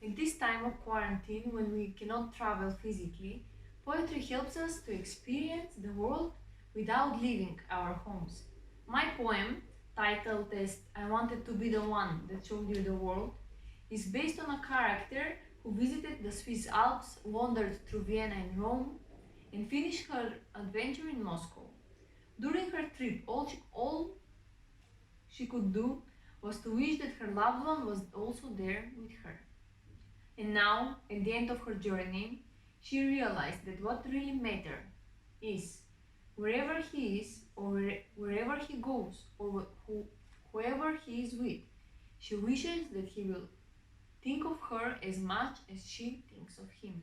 In this time of quarantine, when we cannot travel physically, poetry helps us to experience the world without leaving our homes. My poem, titled as I Wanted to Be the One That Showed You the World, is based on a character who visited the Swiss Alps, wandered through Vienna and Rome, and finished her adventure in Moscow. During her trip, all she could do was to wish that her loved one was also there with her. And now, at the end of her journey, she realized that what really mattered is wherever he is, or wherever he goes, or whoever he is with, she wishes that he will think of her as much as she thinks of him.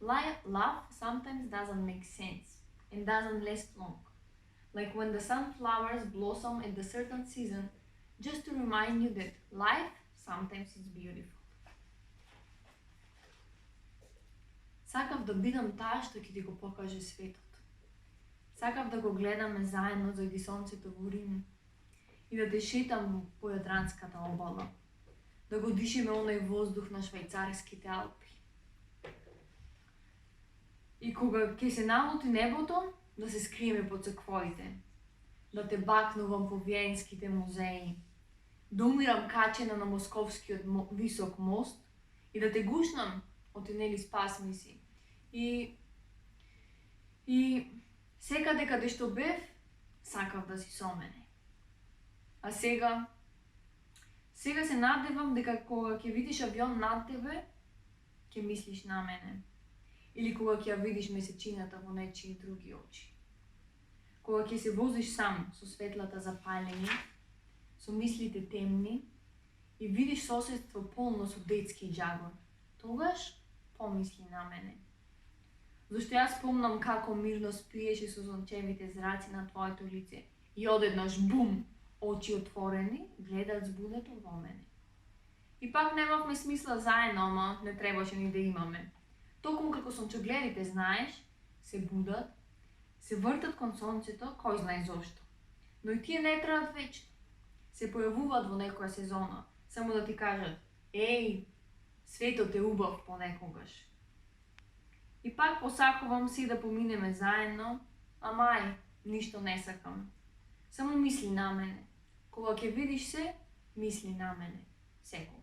Love sometimes doesn't make sense and doesn't last long, like when the sunflowers blossom at a certain season, just to remind you that life sometimes is beautiful. Сакав да бидам таа што ќе ти го покаже светот. Сакав да го гледаме заедно зајди сонцето во Рим и да те шетам по Јадранската обала, да го дишиме оној воздух на швајцарските Алпи. И кога ќе се налути небото, да се скриеме по црквоите, да те бакнувам по виенските музеи, да умирам качена на московскиот висок мост и да те гушнам отенели спас ми си. И секаде каде што бев, сакав да си со мене. А сега се надевам дека кога ќе видиш авион над тебе, ќе мислиш на мене. Или кога ќе ја видиш месечината во нечии други очи. Кога ќе се возиш сам со светлата запалени, со мислите темни и видиш соседство полно со детски џагор, тогаш помисли на мене. Зашто јас помнам како мирно спиеше со сончевите зраци на твоето лице и одеднаш бум, очи отворени, гледат збудето во мене. И пак немавме смисла заедно, ама не требаше ни да имаме. Токму како сончогледите, знаеш, се будат, се вртат кон сонцето, кој знае зошто. Но и тие не траат вечно. Се појавуваат во некоја сезона, само да ти кажат, еј, светот е убав понекогаш. И пак посакувам си да поминеме заедно, ама ај, ништо не сакам. Само мисли на мене. Кога ќе видиш се, мисли на мене. Секогаш.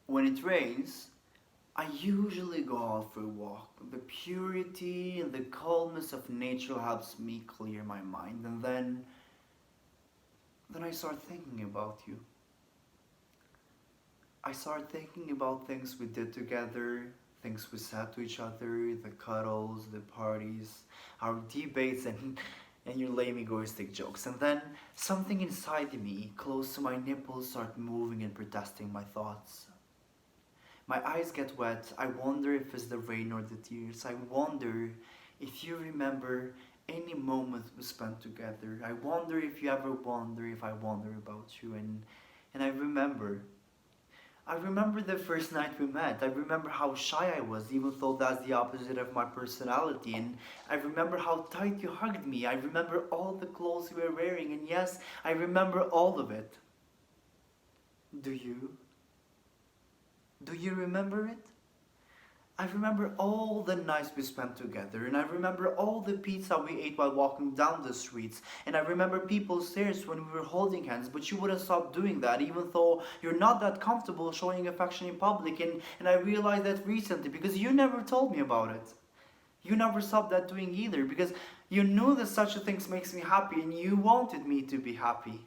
When it rains, I usually go out for a walk. The purity and the calmness of nature helps me clear my mind, and then I start thinking about you. I start thinking about things we did together, things we said to each other, the cuddles, the parties, our debates, and your lame egoistic jokes. And then something inside me, close to my nipples, start moving and protesting my thoughts. My eyes get wet. I wonder if it's the rain or the tears. I wonder if you remember any moment we spent together. I wonder if you ever wonder if I wonder about you. And I remember the first night we met. I remember how shy I was, even though that's the opposite of my personality. And I remember how tight you hugged me. I remember all the clothes you were wearing. And yes, I remember all of it. Do you? Do you remember it? I remember all the nights we spent together, and I remember all the pizza we ate while walking down the streets, and I remember people stares when we were holding hands, but you wouldn't stop doing that, even though you're not that comfortable showing affection in public, and I realized that recently, because you never told me about it. You never stopped that doing either, because you knew that such a thing makes me happy, and you wanted me to be happy.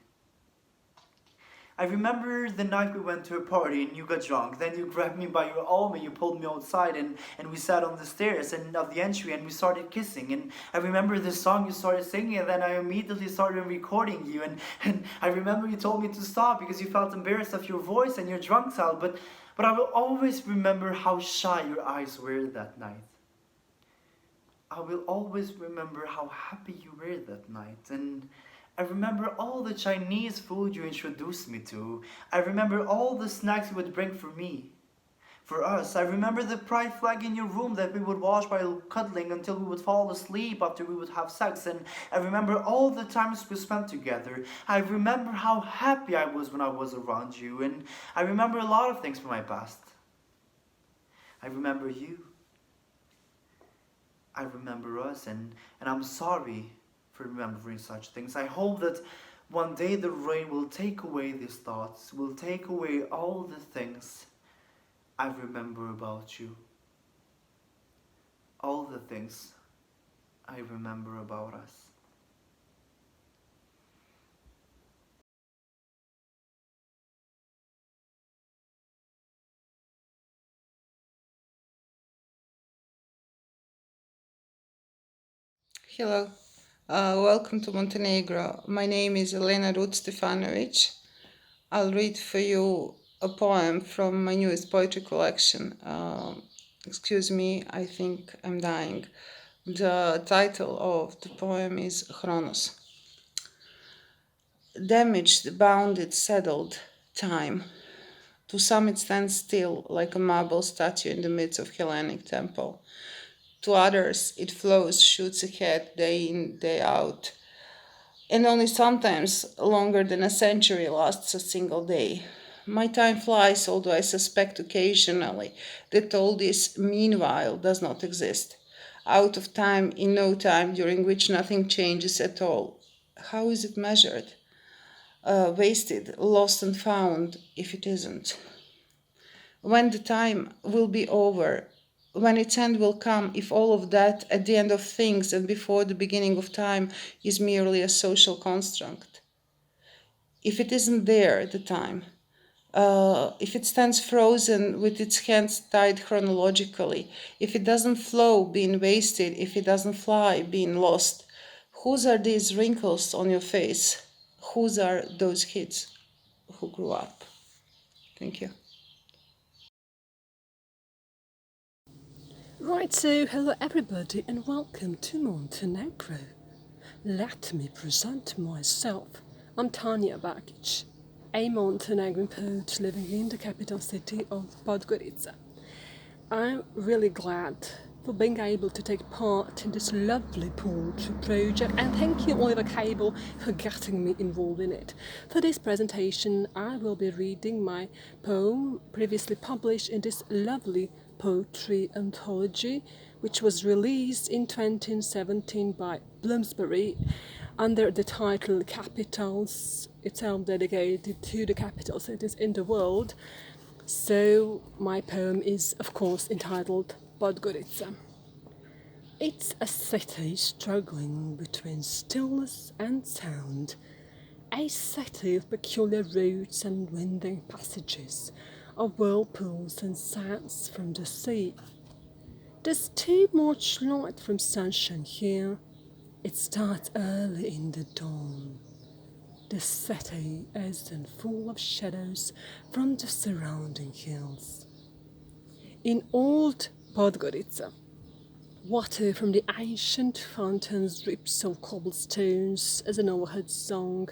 I remember the night we went to a party and you got drunk. Then you grabbed me by your arm and you pulled me outside and we sat on the stairs and of the entry and we started kissing. And I remember the song you started singing and then I immediately started recording you. And I remember you told me to stop because you felt embarrassed of your voice and your drunk self. But I will always remember how shy your eyes were that night. I will always remember how happy you were that night. And I remember all the Chinese food you introduced me to. I remember all the snacks you would bring for me. for us. I remember the pride flag in your room that we would watch while cuddling until we would fall asleep after we would have sex. And I remember all the times we spent together. I remember how happy I was when I was around you. And I remember a lot of things from my past. I remember you. I remember us, and I'm sorry for remembering such things. I hope that one day the rain will take away these thoughts, will take away all the things I remember about you. All the things I remember about us. Hello, welcome to Montenegro. My name is Lena Ruth Stefanović. I'll read for you a poem from my newest poetry collection. Excuse me, I think I'm dying. The title of the poem is Chronos. Damaged, bounded, settled time. To some it stands still like a marble statue in the midst of Hellenic temple. To others, it flows, shoots ahead, day in, day out, and only sometimes longer than a century lasts a single day. My time flies, although I suspect occasionally that all this meanwhile does not exist. Out of time, in no time, during which nothing changes at all. How is it measured? Wasted, lost and found, if it isn't. When the time will be over, when its end will come, if all of that at the end of things and before the beginning of time is merely a social construct. If it isn't there, the time, if it stands frozen with its hands tied chronologically, if it doesn't flow, being wasted, if it doesn't fly, being lost, whose are these wrinkles on your face? Whose are those kids who grew up? Thank you. Right, so hello everybody and welcome to Montenegro. Let me present myself. I'm Tanja Bakic, a Montenegrin poet living in the capital city of Podgorica. I'm really glad for being able to take part in this lovely poetry project, and thank you Oliver Cable for getting me involved in it. For this presentation I will be reading my poem previously published in this lovely poetry anthology, which was released in 2017 by Bloomsbury under the title Capitals, itself dedicated to the capital cities in the world. So my poem is of course entitled Podgorica. It's a city struggling between stillness and sound, a city of peculiar routes and winding passages, of whirlpools and sands from the sea. There's too much light from sunshine here. It starts early in the dawn. The city is then full of shadows from the surrounding hills. In old Podgorica, water from the ancient fountains drips on cobblestones as an overhead song,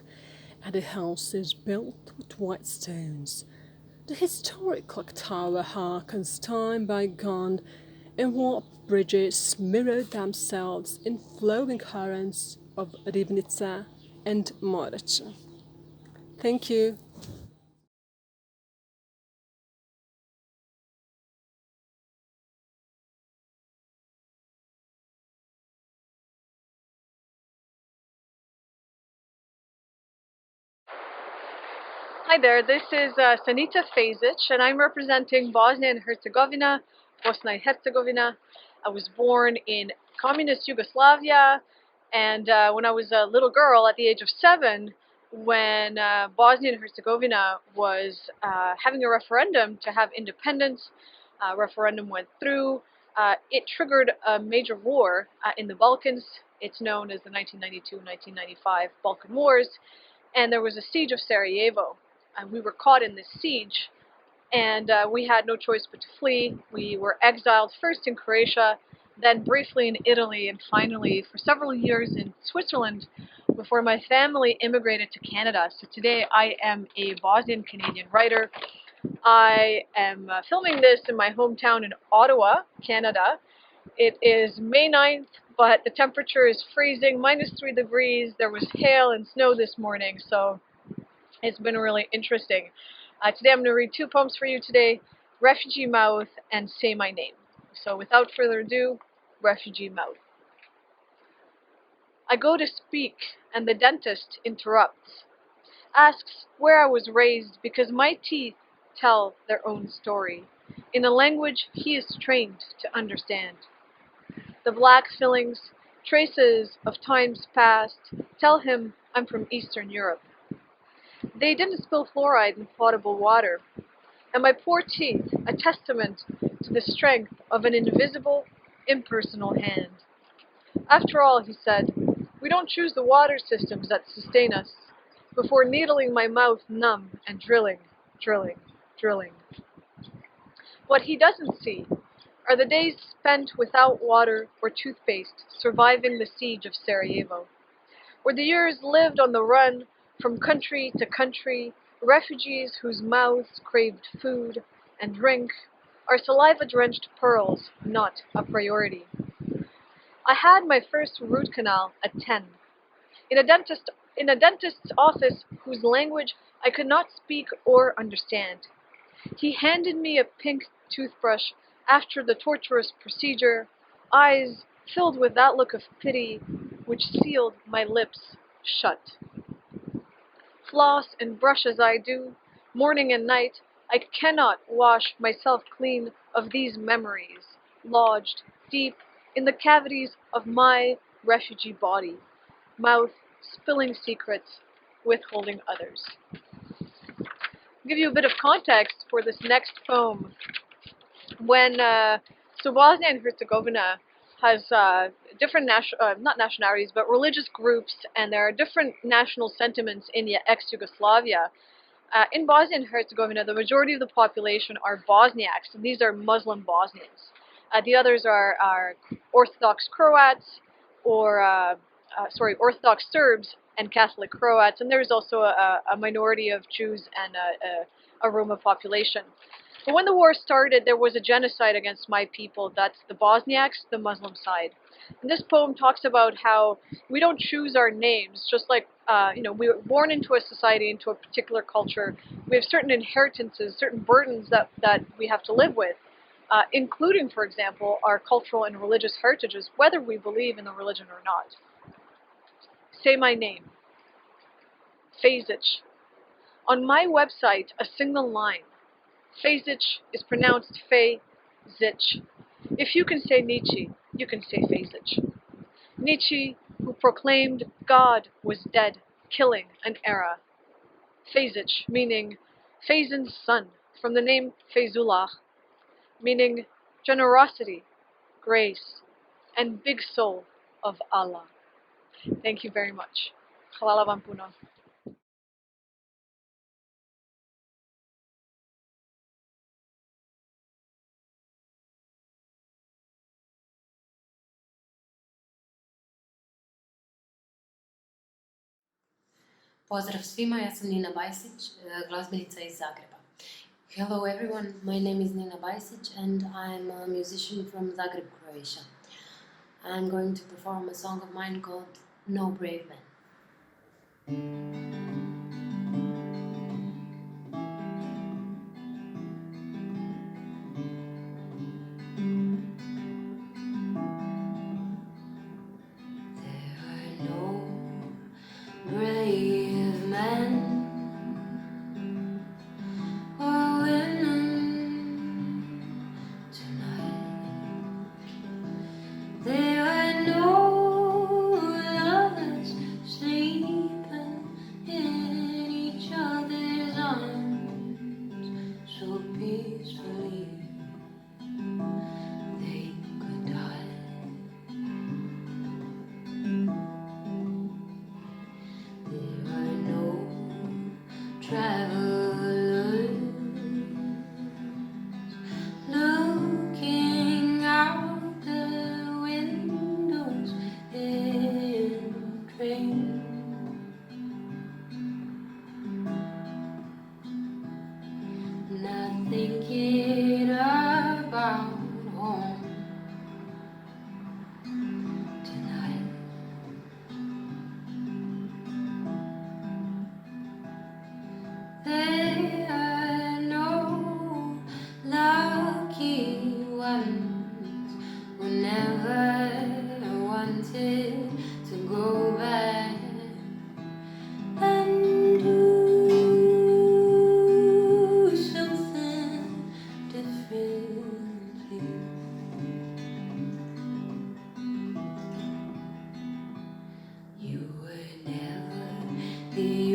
and the house is built with white stones. The historic clock tower harkens time bygone, and warped bridges mirror themselves in flowing currents of Ribnica and Moracha. Thank you. Hi there, this is Sanita Fejzic, and I'm representing Bosnia and Herzegovina, Bosnia and Herzegovina. I was born in communist Yugoslavia, and when I was a little girl at the age of 7, when Bosnia and Herzegovina was having a referendum to have independence, referendum went through. It triggered a major war in the Balkans. It's known as the 1992-1995 Balkan Wars, and there was a siege of Sarajevo. We were caught in this siege, and we had no choice but to flee. We were exiled first in Croatia, then briefly in Italy, and finally for several years in Switzerland before my family immigrated to Canada. So today I am a Bosnian Canadian writer I am filming this in my hometown in Ottawa, Canada. It is May 9th, but the temperature is freezing, -3 degrees. There was hail and snow this morning, so it's been really interesting. Today I'm going to read two poems for you today, Refugee Mouth and Say My Name. So without further ado, Refugee Mouth. I go to speak, and the dentist interrupts, asks where I was raised because my teeth tell their own story, in a language he is trained to understand. The black fillings, traces of times past, tell him I'm from Eastern Europe. They didn't spill fluoride in potable water, and my poor teeth a testament to the strength of an invisible, impersonal hand. After all, he said, we don't choose the water systems that sustain us, before needling my mouth numb and drilling, drilling, drilling. What he doesn't see are the days spent without water or toothpaste surviving the siege of Sarajevo, or the years lived on the run from country to country, refugees whose mouths craved food and drink, are saliva-drenched pearls not a priority. I had my first root canal at 10, in a dentist's office whose language I could not speak or understand. He handed me a pink toothbrush after the torturous procedure, eyes filled with that look of pity which sealed my lips shut. Floss and brush as I do, morning and night, I cannot wash myself clean of these memories, lodged deep in the cavities of my refugee body, mouth spilling secrets, withholding others. I'll give you a bit of context for this next poem. So Bosnia and Herzegovina has different not nationalities, but religious groups, and there are different national sentiments in the ex-Yugoslavia. In Bosnia and Herzegovina, the majority of the population are Bosniaks, and these are Muslim Bosnians. The others are Orthodox Croats, or Orthodox Serbs and Catholic Croats, and there's also a minority of Jews and a Roma population. But when the war started, there was a genocide against my people. That's the Bosniaks, the Muslim side. And this poem talks about how we don't choose our names, just like, we were born into a society, into a particular culture. We have certain inheritances, certain burdens that we have to live with, including, for example, our cultural and religious heritages, whether we believe in the religion or not. Say my name. Fejzic. On my website, a single line. Fejzic is pronounced Fej-zic. If you can say Nietzsche, you can say Fejzic. Nietzsche, who proclaimed God was dead, killing an era. Fejzic, meaning Fejzin's son, from the name Fejzullah, meaning generosity, grace, and big soul of Allah. Thank you very much. Hvala vam puno. Pozdrav svima, ja sam Nina Bajsic, glazbenica iz Zagreba. Hello everyone, my name is Nina Bajsic and I'm a musician from Zagreb, Croatia. I'm going to perform a song of mine called No Brave Man. i